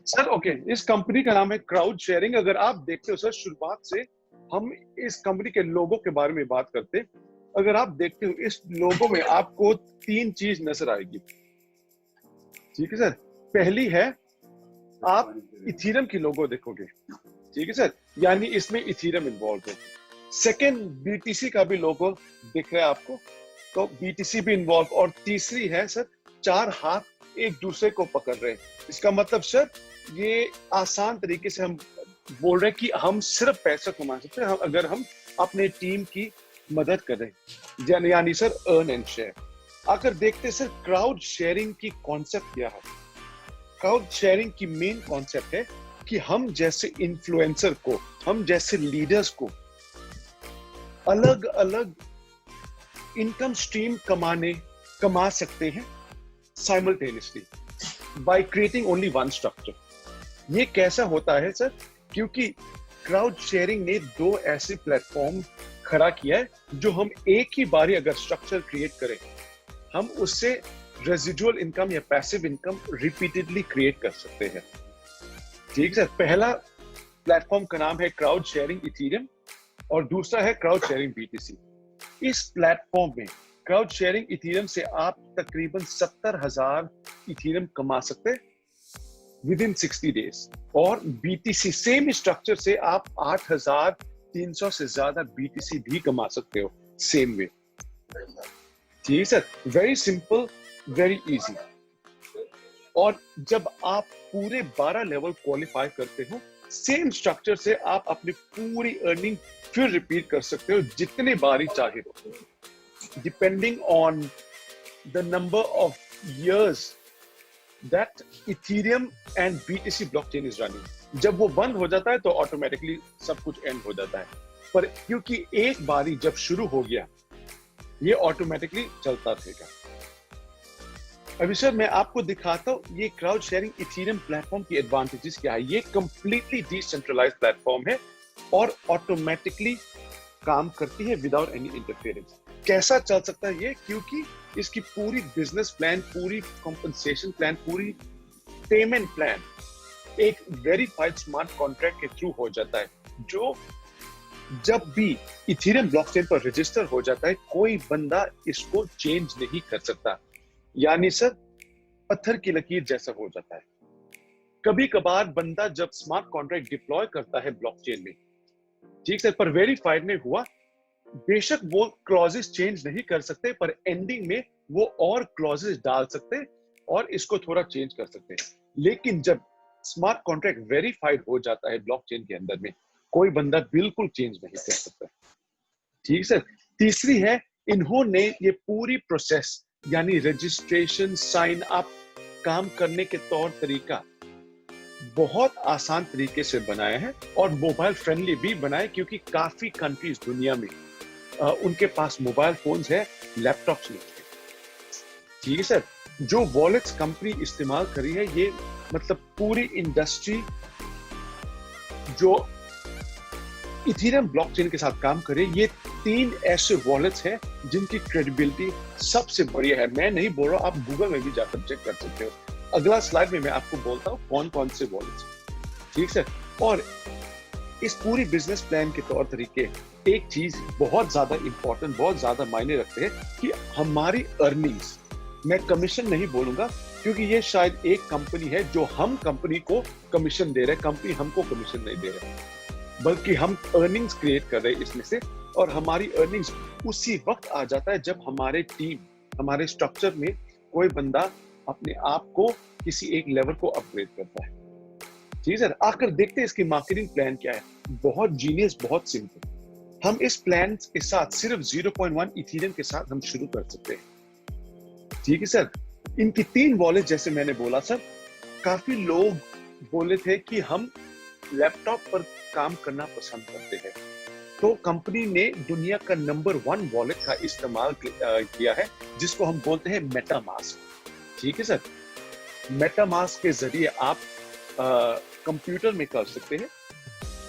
Sir okay, इस company का नाम है क्राउड शेयरिंग। अगर आप देखते हो सर, शुरुआत से हम इस कंपनी के लोगो के बारे में बात करते हैं। अगर आप देखते हो इस लोगो में आपको तीन चीज नजर आएगी। ठीक है सर। पहली है, आप इथीरियम की लोगो देखोगे। ठीक है सर, यानी इसमें इथीरियम इन्वॉल्व है। सेकेंड, बीटीसी का भी लोगो दिख रहा है आपको, तो बीटीसी भी इन्वॉल्व। और तीसरी है सर, चार हाथ एक दूसरे को पकड़ रहे हैं। इसका मतलब सर, ये आसान तरीके से हम बोल रहे हैं कि हम सिर्फ पैसा कमा सकते हैं अगर हम अपने टीम की मदद करें, यानी सर अर्न एंड शेयर। अगर देखते सर, क्राउड शेयरिंग की कॉन्सेप्ट क्या है। क्राउड शेयरिंग की मेन कॉन्सेप्ट है कि हम जैसे इन्फ्लुएंसर को, हम जैसे लीडर्स को अलग अलग इनकम स्ट्रीम कमा सकते हैं simultaneously by creating only one structure. ये कैसा होता है सर? क्योंकि क्राउड शेयरिंग ने दो ऐसे प्लेटफॉर्म खड़ा किया है जो हम एक ही बारी अगर स्ट्रक्चर क्रिएट करें, हम उससे रेजिडुअल इनकम या पैसिव इनकम रिपीटेडली क्रिएट कर सकते हैं। ठीक सर। पहला प्लेटफॉर्म का नाम है क्राउड शेयरिंग इथीरियम और दूसरा है क्राउड शेयरिंग बीटीसी। इस प्लेटफॉर्म में क्राउड शेयरिंग इथीरियम से आप तकरीबन 70,000 इथीरियम कमा सकते हैं विद इन 60 डेज। और बीटीसी सेम स्ट्रक्चर से आप 8,300 से ज्यादा बीटीसी भी कमा सकते हो सेम वे। ठीक sir, very simple, very easy. और जब आप पूरे 12 लेवल क्वालिफाई करते हो, सेम स्ट्रक्चर से आप अपनी पूरी अर्निंग फिर रिपीट कर सकते हो जितने बारी चाहे, depending on the number of years that Ethereum and BTC blockchain is running. जब वो बंद हो जाता है तो ऑटोमेटिकली सब कुछ एंड हो जाता है, पर क्योंकि एक बारी जब शुरू हो गया, ये ऑटोमेटिकली चलता रहेगा। अभी सर मैं आपको दिखाता हूँ ये क्राउड शेयरिंग इथीरियम प्लेटफॉर्म की एडवांटेजेस क्या है। ये कंप्लीटली डिसेंट्रलाइज्ड प्लेटफॉर्म है और ऑटोमेटिकली काम करती है विदाउट एनी इंटरफेरेंस। कैसा चल सकता है ये? क्योंकि इसकी पूरी बिजनेस प्लान, पूरी कॉम्पनसेशन प्लान, पूरी पेमेंट प्लान एक वेरीफाइड स्मार्ट कॉन्ट्रैक्ट के थ्रू हो जाता है, जो जब भी इथीरियम ब्लॉकचेन पर रजिस्टर हो जाता है, कोई बंदा इसको चेंज नहीं कर सकता। यानी सर पत्थर की लकीर जैसा हो जाता है। कभी कभार बंदा जब स्मार्ट कॉन्ट्रैक्ट डिप्लॉय करता है ब्लॉकचेन में, ठीक सर, पर वेरीफाइड में हुआ, बेशक वो क्लॉजेस चेंज नहीं कर सकते, पर एंडिंग में वो और क्लॉजेस डाल सकते और इसको थोड़ा चेंज कर सकते हैं। लेकिन जब स्मार्ट कॉन्ट्रैक्ट वेरीफाइड हो जाता है ब्लॉकचेन के अंदर में, कोई बंदा बिल्कुल चेंज नहीं कर सकता। ठीक सर। तीसरी है, इन्होंने ये पूरी प्रोसेस यानी रजिस्ट्रेशन, साइन अप, काम करने के तौर तरीका बहुत आसान तरीके से बनाया है और मोबाइल फ्रेंडली भी बनाए, क्योंकि काफी कंट्रीज दुनिया में उनके पास मोबाइल फोन्स है, लैपटॉप्स नहीं है। ठीक है सर। जो वॉलेट्स कंपनी इस्तेमाल करी है, ये मतलब पूरी इंडस्ट्री जो इथीरियम ब्लॉकचेन के साथ काम करे, ये 3 ऐसे वॉलेट्स हैं जिनकी क्रेडिबिलिटी सबसे बढ़िया है। मैं नहीं बोल रहा, आप गूगल में भी जाकर चेक कर सकते हो। अगला स्लाइड में मैं आपको बोलता हूँ कौन कौन से वॉलेट्स। ठीक सर। और इस पूरी बिजनेस प्लान के तौर तरीके एक चीज बहुत ज्यादा इंपॉर्टेंट, बहुत ज्यादा मायने रखते हैं कि हमारी अर्निंग्स, मैं कमीशन नहीं बोलूंगा क्योंकि ये शायद एक कंपनी है जो हम कंपनी को कमीशन दे रहे हैं, कंपनी हमको कमीशन नहीं दे रहे, बल्कि हम अर्निंग्स क्रिएट कर रहे हैं इसमें से। और हमारी अर्निंग्स उसी वक्त आ जाता है जब हमारे टीम, हमारे स्ट्रक्चर में कोई बंदा अपने आप को किसी एक लेवल को अपग्रेड करता है। ठीक है सर। आकर देखते हैं इसकी मार्केटिंग प्लान क्या है। बहुत जीनियस, बहुत सिंपल। हम इस प्लान के साथ सिर्फ 0.1 इथीरियम के साथ हम शुरू कर सकते हैं। ठीक है सर। इनकी 3 वॉलेट, जैसे मैंने बोला सर, काफी लोग बोले थे कि हम लैपटॉप पर काम करना पसंद करते हैं, तो कंपनी ने दुनिया का नंबर 1 वॉलेट का इस्तेमाल किया है, जिसको हम बोलते हैं मेटामास्क। ठीक है सर। मेटामास्क के जरिए आप कंप्यूटर में कर सकते हैं,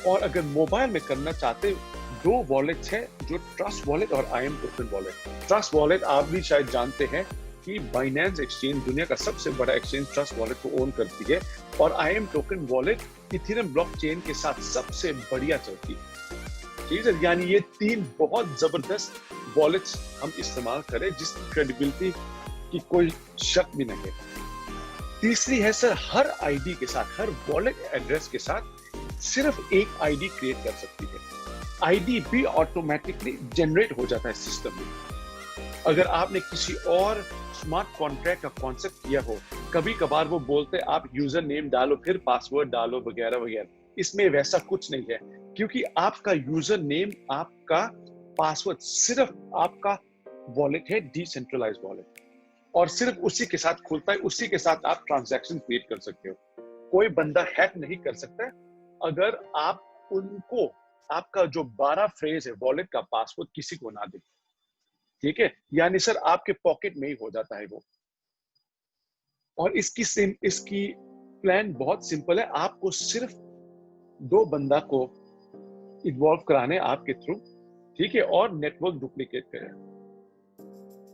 और अगर मोबाइल में करना चाहते हैं, 2 वॉलेट्स हैं, जो ट्रस्ट वॉलेट और IM token wallet. Trust wallet आप भी शायद जानते हैं कि बाइनेंस एक्सचेंज दुनिया का सबसे बड़ा एक्सचेंज ट्रस्ट वॉलेट को ओन करती है और IAM token wallet Ethereum blockchain के साथ सबसे बढ़िया चलती है। ठीक है, यानी ये 3 बहुत जबरदस्त वॉलेट्स हम इस्तेमाल करें जिसकी क्रेडिबिलिटी की कोई शक भी नहीं है। तीसरी है सर, हर आईडी के साथ, हर वॉलेट एड्रेस के साथ सिर्फ एक आईडी क्रिएट कर सकती है। आईडी भी ऑटोमेटिकली जनरेट हो जाता है सिस्टम में। अगर आपने किसी और स्मार्ट कॉन्ट्रैक्ट का कॉन्सेप्ट किया हो, कभी कभार वो बोलते हैं आप यूजर नेम डालो फिर पासवर्ड डालो वगैरह वगैरह, इसमें वैसा कुछ नहीं है, क्योंकि आपका यूजर नेम, आपका पासवर्ड सिर्फ आपका वॉलेट है, डिसेंट्रलाइज वॉलेट, और सिर्फ उसी के साथ खुलता है, उसी के साथ आप ट्रांजैक्शन क्रिएट कर सकते हो। कोई बंदा हैक नहीं कर सकता अगर आप उनको आपका जो 12 फ्रेज है वॉलेट का पासवर्ड किसी को ना दे। ठीक है, यानी सर आपके पॉकेट में ही हो जाता है वो। और इसकी प्लान बहुत सिंपल है, आपको सिर्फ 2 बंदा को इन्वॉल्व कराने आपके थ्रू, ठीक है, और नेटवर्क डुप्लीकेट करें।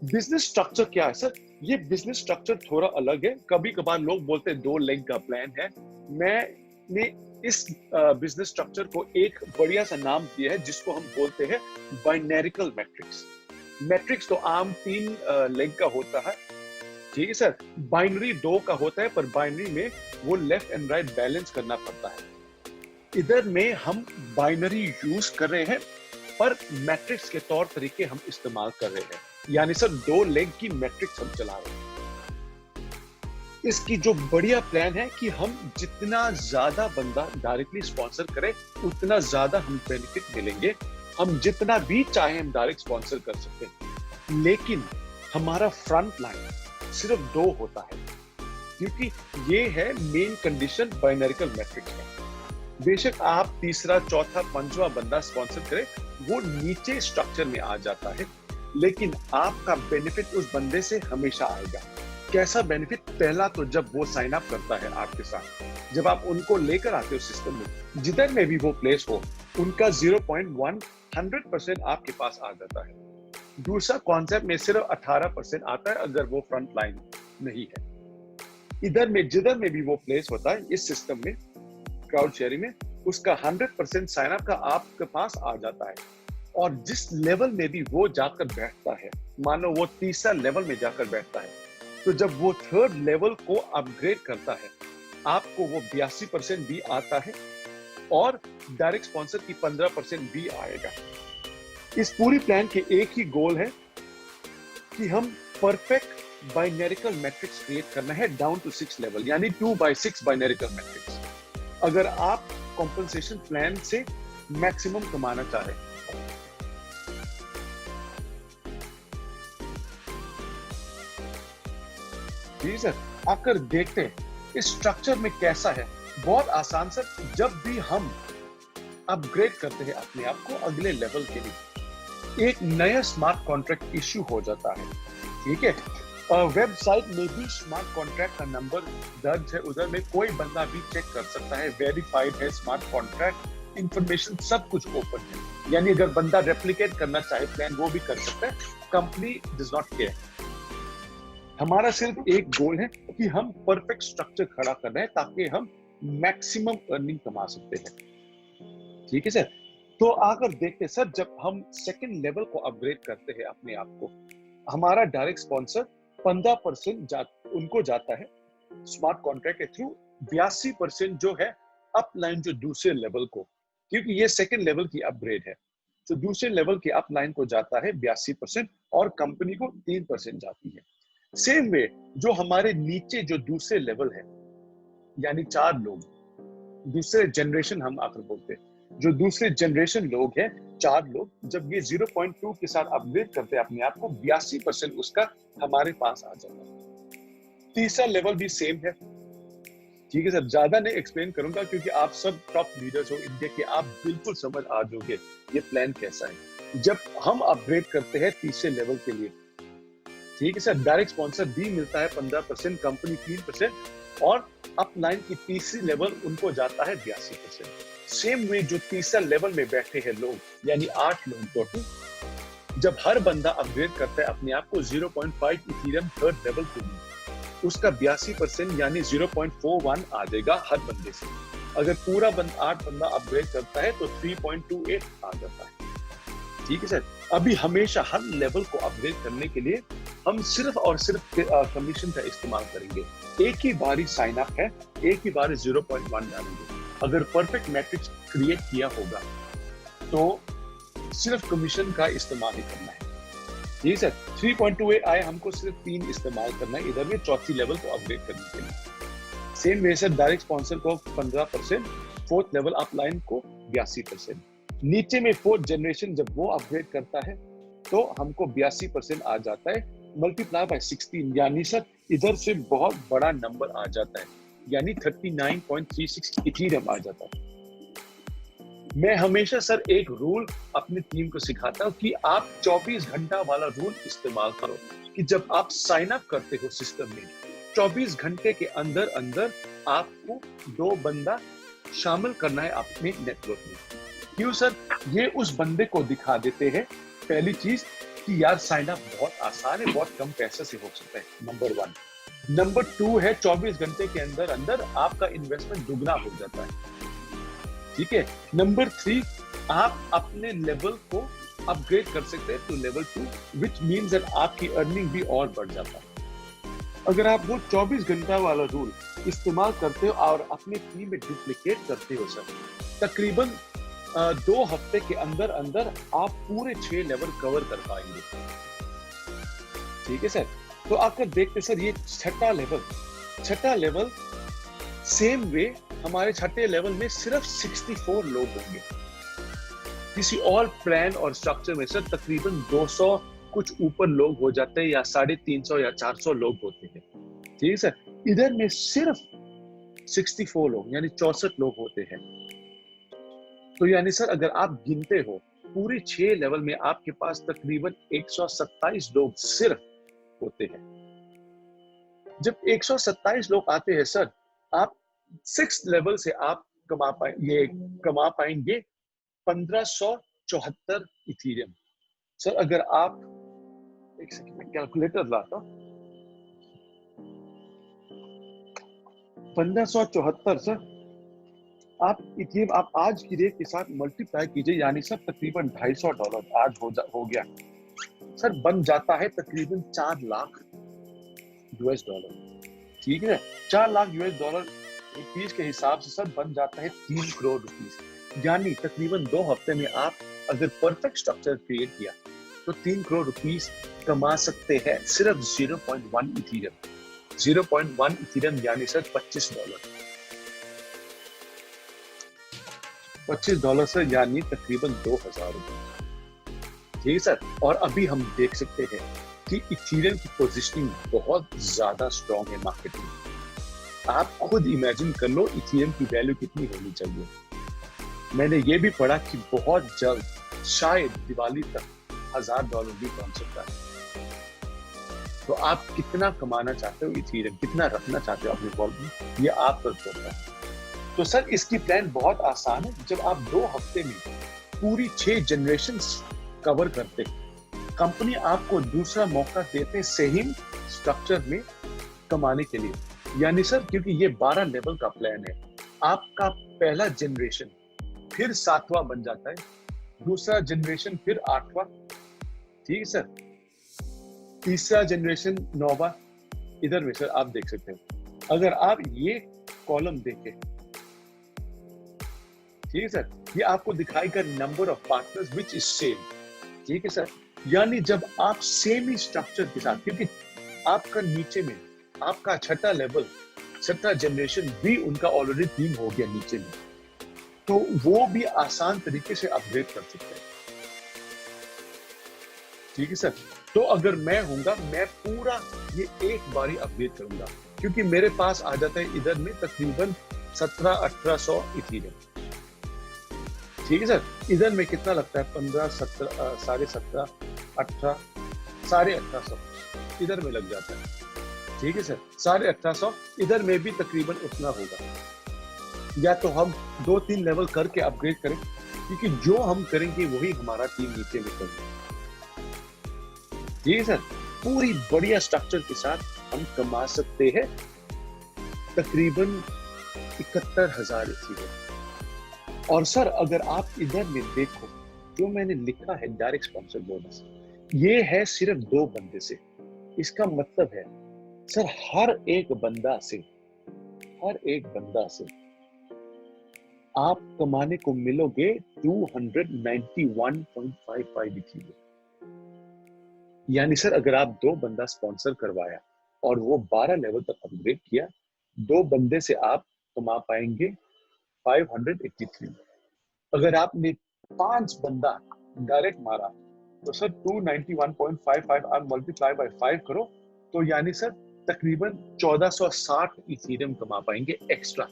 बिजनेस स्ट्रक्चर क्या है सर? ये बिजनेस स्ट्रक्चर थोड़ा अलग है। कभी कभार लोग बोलते हैं 2 लेग का प्लान है। मैंने इस बिजनेस स्ट्रक्चर को एक बढ़िया सा नाम दिया है जिसको हम बोलते हैं बाइनरिकल मैट्रिक्स। मैट्रिक्स तो आम 3 लेग का होता है, ठीक है सर। बाइनरी 2 का होता है, पर बाइनरी में वो लेफ्ट एंड राइट बैलेंस करना पड़ता है। इधर में हम बाइनरी यूज कर रहे हैं, पर मैट्रिक्स के तौर तरीके हम इस्तेमाल कर रहे हैं, यानी सर 2 लेग की मैट्रिक्स हम चला रहे हैं। इसकी जो बढ़िया प्लान है कि हम जितना ज्यादा बंदा डायरेक्टली स्पॉन्सर करें उतना ज्यादा हम बेनिफिट मिलेंगे। हम जितना भी चाहे हम डायरेक्ट स्पॉन्सर कर सकते हैं, लेकिन हमारा फ्रंट लाइन सिर्फ 2 होता है, क्योंकि ये है मेन कंडीशन बाइनरिकल मैट्रिक्स का। बेशक आप तीसरा, चौथा, 5वां बंदा स्पॉन्सर करें, वो नीचे स्ट्रक्चर में आ जाता है, लेकिन आपका बेनिफिट उस बंदे से हमेशा आएगा। कैसा बेनिफिट? पहला तो जब वो साइन अप करता है आपके साथ, जब आप उनको लेकर आते हो सिस्टम में, जिधर में भी वो प्लेस हो, उनका 0.1 100% आपके पास आ जाता है। दूसरा कॉन्सेप्ट में सिर्फ 18% आता है अगर वो फ्रंट लाइन नहीं है। इधर में जिधर में भी वो प्लेस होता है इस सिस्टम में, क्राउड शेयरिंग में, उसका 100% साइन अप का आपके पास आ जाता है। और जिस लेवल में भी वो जाकर बैठता है, मानो वो तीसरा लेवल में जाकर बैठता है, तो जब वो 3rd लेवल को अपग्रेड करता है, आपको वो 82% भी आता है और डायरेक्ट स्पॉन्सर की 15% भी आएगा। इस पूरी प्लान के एक ही गोल है कि हम परफेक्ट बाइनरिकल मैट्रिक्स क्रिएट करना है डाउन टू 6 लेवल, यानी 2/6 बाइनरिकल मैट्रिक्स। अगर आप कॉम्पनसेशन प्लान से मैक्सिमम कमाना चाहें, जी सर, आकर देखते हैं इस स्ट्रक्चर में कैसा है। बहुत आसान सर, जब भी हम अपग्रेड करते हैं अपने आप को अगले लेवल के लिए, एक नया स्मार्ट कॉन्ट्रैक्ट इश्यू हो जाता है, ठीक है। वेबसाइट में भी स्मार्ट कॉन्ट्रैक्ट का नंबर दर्ज है, उधर में कोई बंदा भी चेक कर सकता है, वेरीफाइड है स्मार्ट कॉन्ट्रैक्ट, इंफॉर्मेशन सब कुछ ओपन है। यानी अगर बंदा रेप्लिकेट करना चाहे प्लान, वो भी कर सकता है। Company does not care. हमारा सिर्फ एक गोल है कि हम परफेक्ट स्ट्रक्चर खड़ा कर रहे हैं ताकि हम मैक्सिमम अर्निंग कमा सकते हैं, ठीक है सर। तो आकर देखते हैं सर, जब हम 2nd लेवल को अपग्रेड करते हैं अपने आप को, हमारा डायरेक्ट स्पॉन्सर 15% उनको जाता है स्मार्ट कॉन्ट्रैक्ट के थ्रू, 82% जो है अपलाइन जो दूसरे लेवल को, क्योंकि ये 2nd लेवल की अपग्रेड है, तो दूसरे लेवल की अपलाइन को जाता है 82% और कंपनी को 3% जाती है। सेम वे जो हमारे नीचे जो दूसरे लेवल है, यानी 4 लोग, दूसरे जनरेशन हम आकर बोलते हैं, जो दूसरे जनरेशन लोग हैं 4 लोग, जब ये 0.2 के साथ अपग्रेड करते हैं अपने आप को, 82% उसका हमारे पास आ जाता है। तीसरा लेवल भी सेम है, ठीक है सर। ज्यादा नहीं एक्सप्लेन करूंगा क्योंकि आप सब टॉप लीडर्स हो इंडिया के, आप बिल्कुल समझ आ जाओगे ये प्लान कैसा है। जब हम अपग्रेड करते हैं तीसरे लेवल के लिए, ठीक है सर, डायरेक्ट स्पॉन्सर भी मिलता है 15%, कंपनी 3% और अपलाइन की तीसरी लेवल उनको जाता है 82%। सेम वे जो तीसरा लेवल में बैठे हैं लोग, यानी 8 लोग टोटल, जब हर बंदा अपग्रेड करता है अपने आप को 0.5 इथेरियम थर्ड लेवल के लिए, उसका 82% यानी 0.41 आ जाएगा हर बंदे से। अगर पूरा 8 बंदा अपग्रेड करता है तो 3.28 आ जाता है। ठीक है सर। अभी हमेशा हर लेवल को अपग्रेड करने के लिए हम सिर्फ और सिर्फ कमीशन का इस्तेमाल करेंगे। एक ही बारी साइन अप है, एक ही बारी 0.1 डालेंगे। अगर परफेक्ट मैट्रिक्स क्रिएट किया होगा तो सिर्फ कमीशन का इस्तेमाल ही करना है। जी सर। 3.28 आए, हमको सिर्फ 3 इस्तेमाल करना है इधर में चौथी लेवल को अपग्रेड करने के लिए। Same way sir direct sponsor को 15%, फोर्थ लेवल अपलाइन को 82%। नीचे में फोर्थ जनरेशन जब वो अपग्रेड करता है तो हमको 82% आ जाता है, मल्टीप्लाई बाय 16, यानी सर इधर से बहुत बड़ा नंबर आ जाता है, यानी 39.36 इथेरियम आ जाता है। मैं हमेशा सर एक रूल अपनी टीम को सिखाता हूँ कि आप 24 घंटा वाला रूल इस्तेमाल करो, कि जब आप साइन अप करते हो सिस्टम में 24 घंटे के अंदर अंदर आपको 2 बंदा शामिल करना है अपने नेटवर्क में। क्यों सर? ये उस बंदे को दिखा देते हैं पहली चीज कि यार साइन अप बहुत आसान है, बहुत कम पैसे से हो सकता है, नंबर 1। नंबर 2 है 24 घंटे के अंदर अंदर आपका इन्वेस्टमेंट दुगना हो जाता है। ठीक है। नंबर 3, आप अपने लेवल को अपग्रेड कर सकते हैं to level 2, which means that आपकी अर्निंग भी और बढ़ जाता है। अगर आप वो 24 घंटा वाला रूल इस्तेमाल करते हो और अपनी टीम में डुप्लीकेट करते हो सर, तकरीबन 2 हफ्ते के अंदर अंदर आप पूरे 6 लेवल कवर कर पाएंगे। ठीक है सर। तो आकर देखते सर ये छठा लेवल सेम वे हमारे छठे लेवल में सिर्फ 64 लोग होंगे। किसी और प्लान और स्ट्रक्चर में सर तकरीबन 200 कुछ ऊपर लोग हो जाते हैं, या 350 या 400 लोग होते हैं। ठीक है सर। इधर में सिर्फ 64 लोग यानी 64 लोग होते हैं। तो यानी सर अगर आप गिनते हो पूरे 6 लेवल में आपके पास तकरीबन 127 लोग सिर्फ होते हैं। जब 127 लोग आते हैं सर, आप 6 लेवल से आप कमा पाएंगे 1574 इथेरियम। सर अगर आप एक सेकंड में कैलकुलेटर लाता हूं, 1574 सर आप इथेरियम आप आज की रेट के साथ मल्टीप्लाई कीजिए, यानी सर तकरीबन $250 आज हो गया सर, बन जाता है तकरीबन $4 लाख। ठीक है। $4 लाख रुपीस के हिसाब से सर बन जाता है 3 करोड़ रुपीस। यानी तकरीबन 2 हफ्ते में आप अगर परफेक्ट स्ट्रक्चर क्रिएट किया तो 3 करोड़ रुपीस कमा सकते हैं सिर्फ 0.1 इथेरियम। 0.1 इथेरियम यानी सर $25। $25 सर यानी तकरीबन 2000 रुपए। ठीक है सर। और अभी हम देख सकते हैं कि इथेरियम की पोजीशनिंग बहुत ज्यादा स्ट्रॉन्ग है मार्केट में। आप खुद इमेजिन कर लो इथेरियम की वैल्यू कितनी होनी चाहिए। मैंने ये भी पढ़ा कि बहुत जल्द शायद दिवाली तक $1000 भी पहुंच सकता है। तो आप कितना कमाना चाहते हो इथेरियम, कितना रखना चाहते हो अपने वॉलेट में, ये आप पर होता है। तो सर इसकी प्लान बहुत आसान है। जब आप 2 हफ्ते में पूरी 6 जनरेशन कवर करते, कंपनी आपको दूसरा मौका देते सेम स्ट्रक्चर में कमाने के लिए। यानी सर क्योंकि ये 12 लेवल का प्लान है, आपका पहला जनरेशन फिर 7वां बन जाता है, दूसरा जनरेशन फिर 8वां, ठीक है सर, तीसरा जनरेशन 9वां। इधर में सर आप देख सकते हो, अगर आप ये कॉलम देखें, ठीक है सर, ये आपको दिखाएगा number of partners which is same. ठीक है सर। यानी जब आप सेम ही स्ट्रक्चर के साथ, क्योंकि आपका नीचे में आपका छठा लेवल, छठा जनरेशन भी उनका ऑलरेडी टीम हो गया नीचे में, तो वो भी आसान तरीके से अपग्रेड कर सकते हैं। ठीक है सर। तो अगर मैं हूंगा, मैं पूरा ये एक बारी अपग्रेड करूंगा, क्योंकि मेरे पास आ जाता है इधर में तकरीबन 1700-1800 इथेरियम। ठीक है सर। इधर में कितना लगता है? 15, 17, 17.5, 18, 1850 इधर में लग जाता है। ठीक है सर। 1850 इधर में भी तकरीबन उतना होगा। या तो हम 2-3 लेवल करके अपग्रेड करें, क्योंकि जो हम करेंगे वही हमारा टीम नीचे में करेंगे। जी सर, पूरी बढ़िया स्ट्रक्चर के साथ हम कमा सकते हैं तकरीबन 71,000 इथीरियम। और सर अगर आप इधर में देखो, जो मैंने लिखा है डायरेक्ट स्पॉन्सर बोनस, ये है सिर्फ 2 बंदे से। इसका मतलब है सर हर एक बंदा से आप कमाने को मिलोगे 291.55 इथीरियम। यानी सर अगर आप 2 बंदा स्पॉन्सर करवाया और वो 12 लेवल तक अपग्रेड किया, 2 बंदे से आप कमा पाएंगे 583। अगर आपने 5 बंदा डायरेक्ट मारा तो सर 291.55 आप मल्टीप्लाई बाय 5 करो तो यानी सर तकरीबन 1460 इथीरियम कमा पाएंगे एक्स्ट्रा।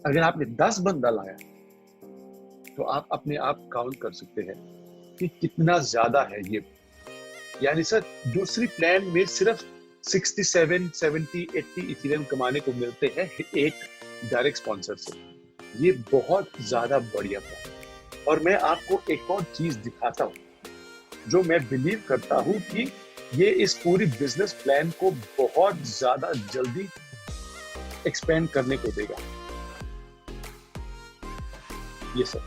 अगर आपने 10 बंदा लाया तो आप अपने आप काउंट कर सकते हैं कि कितना ज्यादा है ये। यानी सर दूसरी प्लान में सिर्फ 67, 70, 80 इथीरियम कमाने को मिलते हैं एक डायरेक्ट स्पॉन्सर से। ये बहुत ज्यादा बढ़िया प्लान। और मैं आपको एक और चीज दिखाता हूं जो मैं बिलीव करता हूं कि ये इस पूरी बिजनेस प्लान को बहुत ज्यादा जल्दी एक्सपेंड करने को देगा। ये सर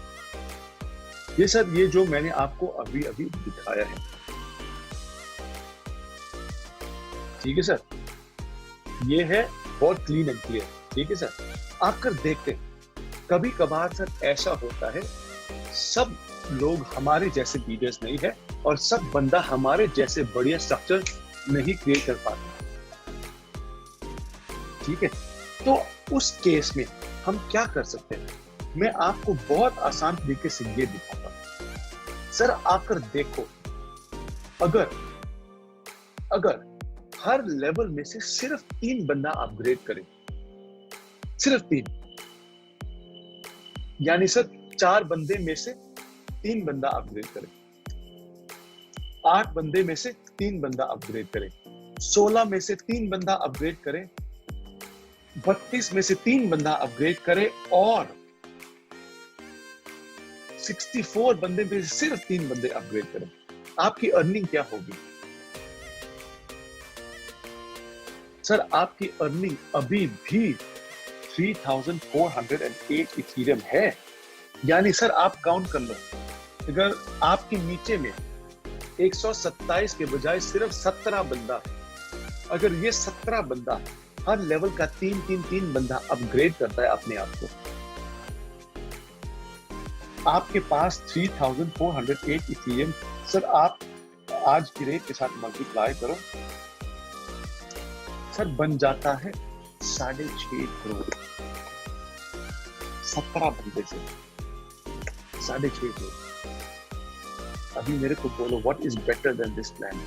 ये जो मैंने आपको अभी अभी दिखाया है, ठीक है सर, ये है बहुत क्लीन एंड क्लियर। ठीक है सर, आप कर देखते हैं कभी कभार सर ऐसा होता है सब लोग हमारे जैसे लीडर्स नहीं है और सब बंदा हमारे जैसे बढ़िया स्ट्रक्चर नहीं क्रिएट कर पाते। ठीक है, तो उस केस में हम क्या कर सकते हैं, मैं आपको बहुत आसान तरीके से ये दिखाता हूं। सर आकर देखो, अगर हर लेवल में से सिर्फ 3 बंदा अपग्रेड करें, सिर्फ 3, यानी सर 4 बंदे में से 3 बंदा अपग्रेड करें, 8 बंदे में से 3 बंदा अपग्रेड करें, 16 में से 3 बंदा अपग्रेड करें, 32 में से 3 बंदा अपग्रेड करें और 64 बंदे में से सिर्फ 3 बंदे अपग्रेड करें, आपकी अर्निंग क्या होगी? सर आपकी अर्निंग अभी भी 3,408 इथीरियम है। यानी सर आप काउंट कर लो, अगर आपके नीचे में 127 के बजाय सिर्फ 17 बंदा, अगर ये 17 बंदा हर लेवल का 3 बंदा अपग्रेड करता है अपने आप को, आपके पास 3,408 इथीरियम सर आप आज की रेट के साथ मल्टीप्लाई करो, सर बन जाता है 6.5 करोड़। 17 बंदे से 6.5 करोड़। अभी मेरे को बोलो what is better than this plan?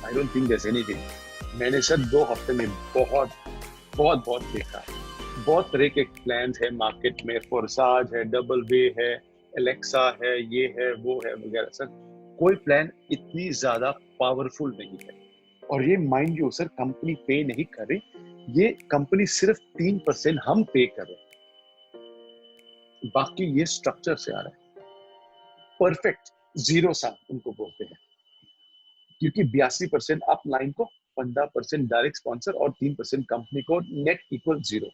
I don't think there is anything. मैंने सर 2 हफ्ते में बहुत देखा है। बहुत तरह के प्लान है मार्केट में, फोरसाज है, डबल वे है, एलेक्सा है, ये है, वो है वगैरह। सर कोई प्लान इतनी ज्यादा पावरफुल नहीं है। और ये माइंड यू सर कंपनी पे नहीं कर रही, ये कंपनी सिर्फ 3% हम पे कर रहे हैं, बाकी ये स्ट्रक्चर से आ रहा है। परफेक्ट जीरो सम उनको बोलते हैं, क्योंकि 82% अप लाइन को, 15% डायरेक्ट स्पॉन्सर और 3% कंपनी को, नेट इक्वल 0।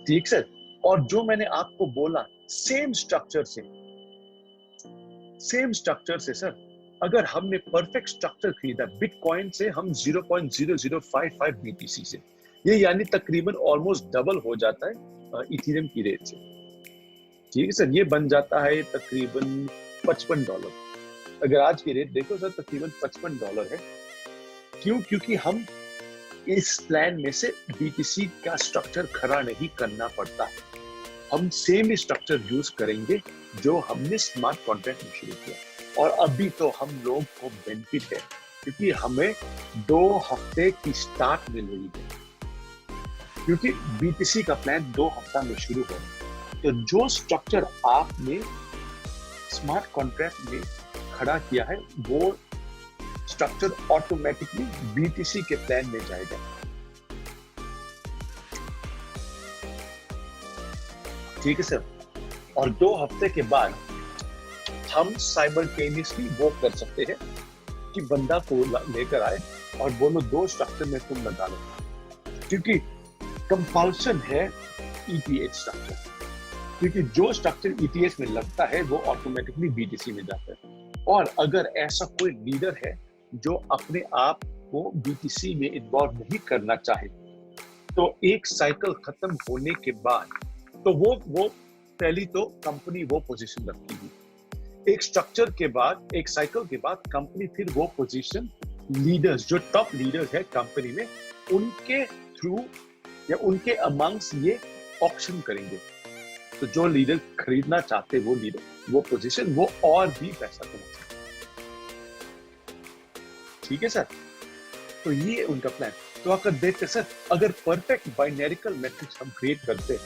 ठीक सर, और जो मैंने आपको बोला सेम स्ट्रक्चर से सर अगर हमने परफेक्ट स्ट्रक्चर खरीदा बिटकॉइन से, हम 0.0055 बीटीसी से, ये यानी तकरीबन ऑलमोस्ट डबल हो जाता है इथेरियम की रेट से। ठीक है सर, ये बन जाता है तकरीबन $55। अगर आज की रेट देखो सर तकरीबन $55 है। क्यों? क्योंकि हम इस प्लान में से बीटीसी का स्ट्रक्चर खड़ा नहीं करना पड़ता, हम सेम ही स्ट्रक्चर यूज करेंगे जो हमने स्मार्ट कॉन्ट्रैक्ट में शुरू किया। और अभी तो हम लोग को बेनिफिट है क्योंकि हमें 2 हफ्ते की स्टार्ट मिल रही है, क्योंकि बीटीसी का प्लान 2 हफ्ता में शुरू हो। तो जो स्ट्रक्चर आपने स्मार्ट कॉन्ट्रैक्ट में खड़ा किया है वो स्ट्रक्चर ऑटोमेटिकली बीटीसी के प्लान में जाएगा। ठीक है सर, और 2 हफ्ते के बाद हम साइमल्टेनियसली वो कर सकते हैं कि बंदा को लेकर आए और बोलो 2 स्ट्रक्चर में तुम लगा लो, क्योंकि कंपल्शन है ईटीएच स्ट्रक्चर, क्योंकि जो स्ट्रक्चर ईटीएच में लगता है वो ऑटोमेटिकली बीटीसी में जाता है। और अगर ऐसा कोई लीडर है जो अपने आप को बीटीसी में इन्वॉल्व नहीं करना चाहे, तो एक साइकिल खत्म होने के बाद तो वो पहली तो कंपनी वो पोजीशन रखेगी, एक स्ट्रक्चर के बाद, एक साइकिल के बाद कंपनी फिर वो पोजीशन लीडर्स, जो टॉप लीडर्स है कंपनी में, उनके थ्रू या उनके अमंग्स ये ऑक्शन करेंगे। तो जो लीडर खरीदना चाहते वो लीडर वो पोजीशन वो और भी पैसा कमा सकते। ठीक है सर, तो ये उनका प्लान। तो अगर देखते सर, अगर परफेक्ट बाइनरिकल मैट्रिक्स हम क्रिएट करते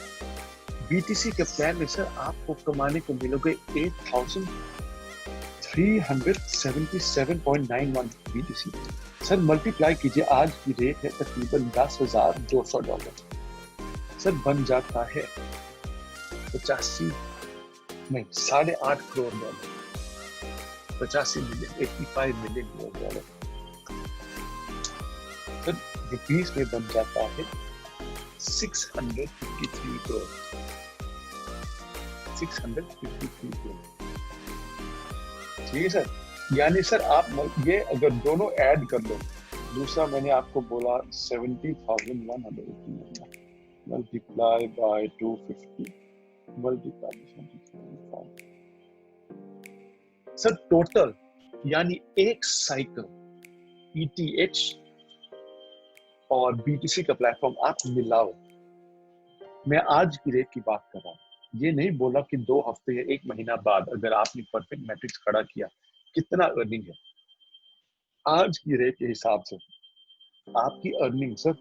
बीटीसी के प्लान में सर आपको कमाने को मिलोगे 8,377.91 बीटीसी। सर मल्टीप्लाई कीजिए, आज की रेट है तकरीबन $10,200। सर बन जाता है 8.5 crore $, 85 million, 85 million $। Sir rupees में बन जाता है 653 करोड़, 653 करोड़। ठीक है सर, यानी सर आप ये अगर दोनों ऐड कर लो, दूसरा मैंने आपको बोला 70,100 multiply by 250 multiply 75। Sir total यानी एक साइकिल ईटीएच और बीटीसी का प्लेटफॉर्म आप मिलाओ, मैं आज की रेट की बात कर रहा हूँ, ये नहीं बोला कि 2 हफ्ते या 1 महीना बाद अगर आपने परफेक्ट मैट्रिक्स खड़ा किया कितना अर्निंग है। आज की रेट के हिसाब से आपकी अर्निंग सर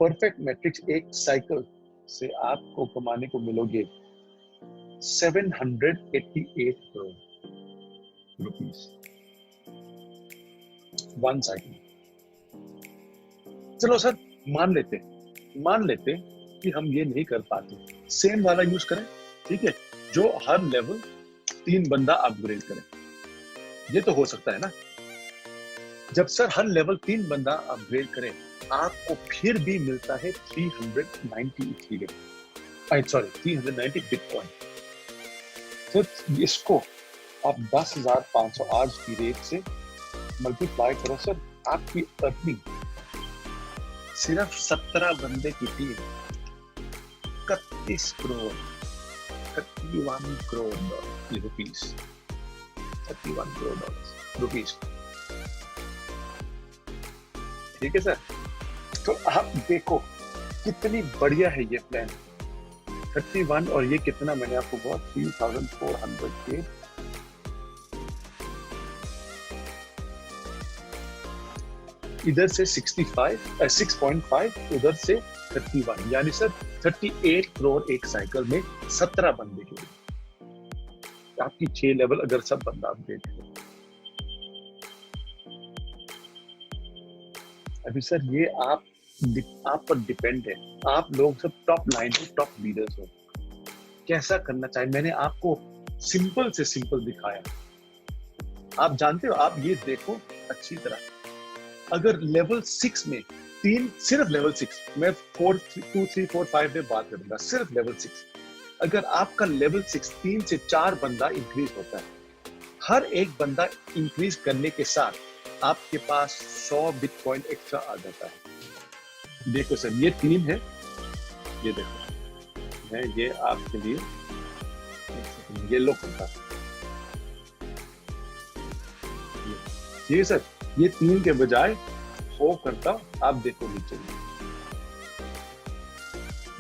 परफेक्ट मैट्रिक्स एक साइकिल से आपको कमाने को मिलोगे 788 करोड़ रुपीस, 1 साइकिल। चलो सर मान लेते कि हम ये नहीं कर पाते, सेम वाला यूज करें, ठीक है, जो हर लेवल 3 बंदा अपग्रेड करे, ये तो हो सकता है ना। जब सर हर लेवल 3 बंदा अपग्रेड करे, आपको फिर भी मिलता है 390 बिटकॉइन। सर इसको आप 10,500 आज की रेट से मल्टीप्लाई करो सर, आपकी अर्निंग सिर्फ 17 बंदे की team 31 crore, 31 crore rupees, 31 crore rupees. ठीक है सर, तो आप देखो कितनी बढ़िया है ये प्लान। 31 और ये कितना मैंने आपको बोला 3,400 के, इधर से 6.5, उधर से 31, यानी सर 38 करोड़ एक साइकिल में 17 बंदे के लिए। आपकी 6 लेवल अगर सब बंदा अपडेट है। अभी सर ये आप पर डिपेंड है, आप लोग सब टॉप लाइन हो, टॉप लीडर्स हो, कैसा करना चाहिए। मैंने आपको सिंपल से सिंपल दिखाया, आप जानते हो, आप ये देखो अच्छी तरह। अगर लेवल 6 में सिर्फ लेवल 6, मैं 4, 2, 3, 4, 5 में बात करूंगा, सिर्फ लेवल 6। अगर आपका लेवल 6 3 से 4 बंदा इंक्रीज होता है, हर एक बंदा इंक्रीज करने के साथ आपके पास 100 बिटकॉइन एक्स्ट्रा आ जाता है। देखो सर ये 3 है, ये देखो मैं ये आपके लिए ये लो करता हूं, ये सर ये 3 के बजाय 4 करता हूं, आप देखो नीचे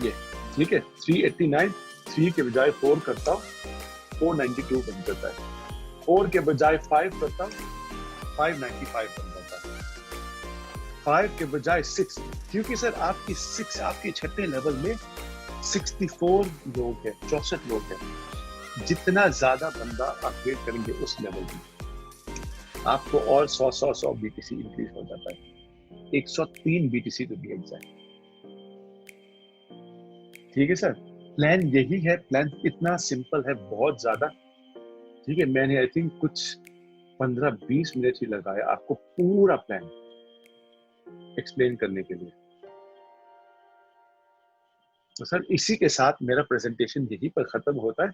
ये, ठीक है, 389, 3 के बजाय 4 करता हूं, 492 बन जाता है, 4 के बजाय 5 करता हूं, 595 बन जाता है, 5 के बजाय 6, क्योंकि सर आपकी छठे लेवल में 64 लोग हैं, 64 लोग हैं। जितना ज्यादा बंदा अपग्रेड करेंगे उस लेवल में, आपको और 100 बीटीसी इंक्रीज हो जाता है, 103 बीटीसी टू बी एग्जैक्ट। ठीक है सर, प्लान यही है, प्लान इतना सिंपल है, बहुत ज्यादा ठीक है, मैंने आई थिंक कुछ 15-20 मिनट ही लगाए आपको पूरा प्लान एक्सप्लेन करने के लिए। तो सर इसी के साथ मेरा प्रेजेंटेशन यहीं पर खत्म होता है।